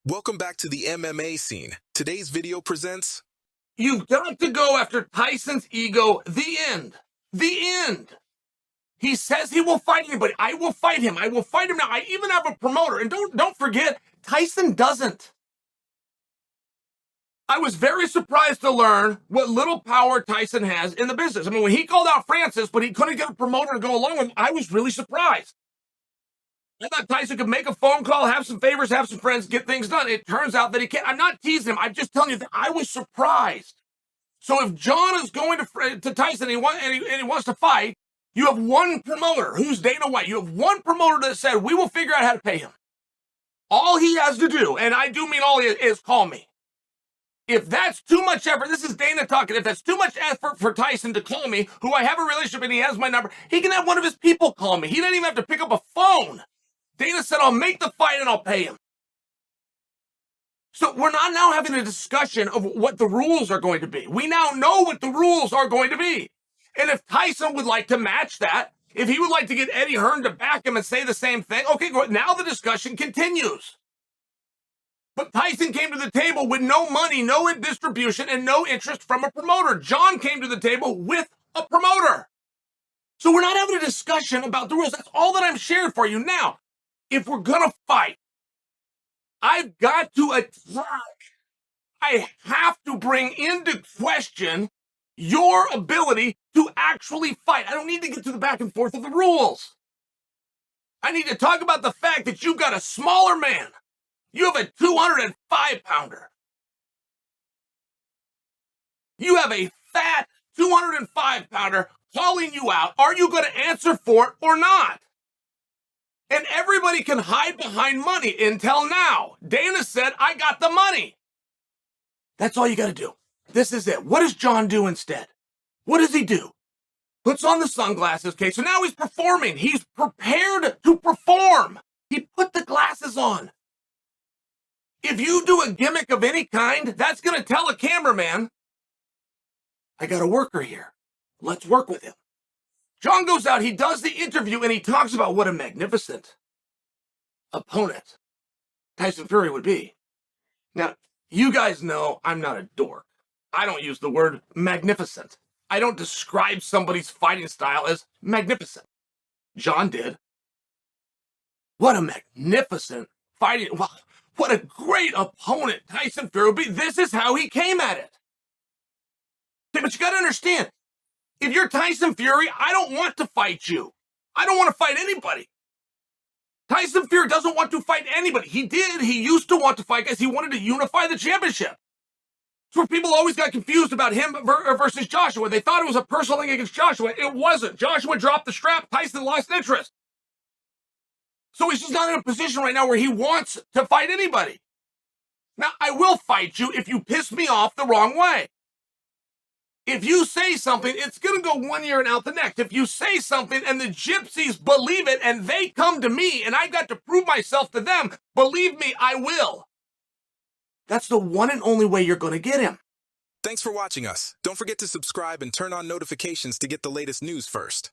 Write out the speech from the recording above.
Welcome back to the MMA Scene. Today's video presents... You've got to go after Tyson's ego. The end. The end. He says he will fight anybody. I will fight him. I will fight him now. I even have a promoter. And don't forget, Tyson doesn't. I was very surprised to learn what little power Tyson has in the business. I mean, when he called out Francis, but he couldn't get a promoter to go along with him, I was really surprised. I thought Tyson could make a phone call, have some favors, have some friends, get things done. It turns out that he can't. I'm not teasing him. I'm just telling you that I was surprised. So if Jon is going to Tyson and he wants to fight, you have one promoter, who's Dana White. You have one promoter that said, we will figure out how to pay him. All he has to do, and I do mean all he is call me. If that's too much effort, this is Dana talking, if that's too much effort for Tyson to call me, who I have a relationship and he has my number, he can have one of his people call me. He doesn't even have to pick up a phone. Dana said, I'll make the fight and I'll pay him. So we're not now having a discussion of what the rules are going to be. We now know what the rules are going to be. And if Tyson would like to match that, if he would like to get Eddie Hearn to back him and say the same thing, okay, now the discussion continues. But Tyson came to the table with no money, no distribution, and no interest from a promoter. Jon came to the table with a promoter. So we're not having a discussion about the rules. That's all that I'm sharing for you now. If we're going to fight, I've got to attack. I have to bring into question your ability to actually fight. I don't need to get to the back and forth of the rules. I need to talk about the fact that you've got a smaller man. You have a 205-pounder. You have a fat 205-pounder calling you out. Are you going to answer for it or not? And everybody can hide behind money until now. Dana said, I got the money. That's all you got to do. This is it. What does Jon do instead? What does he do? Puts on the sunglasses, okay? So now he's performing. He's prepared to perform. He put the glasses on. If you do a gimmick of any kind, that's going to tell a cameraman, I got a worker here. Let's work with him. Jon goes out, he does the interview, and he talks about what a magnificent opponent Tyson Fury would be. Now, you guys know I'm not a dork. I don't use the word magnificent. I don't describe somebody's fighting style as magnificent. Jon did. What a magnificent fighting... Well, what a great opponent Tyson Fury would be. This is how he came at it. But you got to understand, if you're Tyson Fury, I don't want to fight you. I don't want to fight anybody. Tyson Fury doesn't want to fight anybody. He did. He used to want to fight guys. He wanted to unify the championship. It's where people always got confused about him versus Joshua. They thought it was a personal thing against Joshua. It wasn't. Joshua dropped the strap. Tyson lost interest. So he's just not in a position right now where he wants to fight anybody. Now, I will fight you if you piss me off the wrong way. If you say something, it's going to go one ear and out the next. If you say something and the gypsies believe it and they come to me and I got to prove myself to them, believe me, I will. That's the one and only way you're going to get him. Thanks for watching us. Don't forget to subscribe and turn on notifications to get the latest news first.